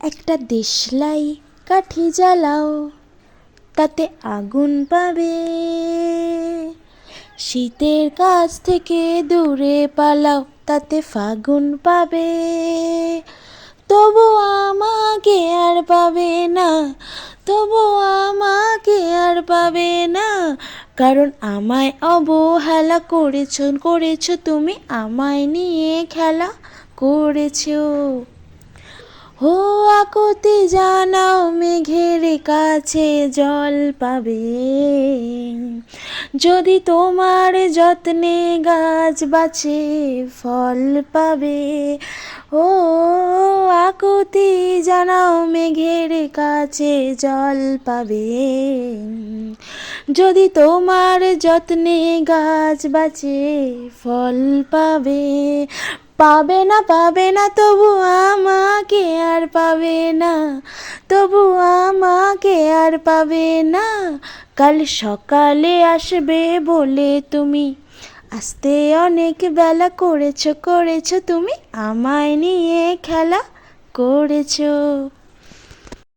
একটা দেশলাই কাঠি জ্বালাও, তাতে আগুন পাবে। শীতের কাছ থেকে দূরে পালাও, তাতে ফাগুন পাবে। তবু আমাকে আর পাবে না, তবু আমাকে আর পাবে না, কারণ আমায় অবহেলা করেছো তুমি, আমায় নিয়ে খেলা করেছো। ও আকুতি জানাও, মেঘের কাছে জল পাবে। যদি তোমার যত্নে গাছ বাঁচে, ফল পাবে। ও আকুতি জানাও, মেঘের কাছে জল পাবে। যদি তোমার যত্নে গাছ বাঁচে, ফল পাবে। পাবে না পাবে না, তবু আমাকে আর পাবে না, তবু আমাকে আর পাবে না। কাল সকালে আসবে বলে তুমি, আসতে অনেক বেলা করেছো তুমি, আমায় নিয়ে খেলা করেছো।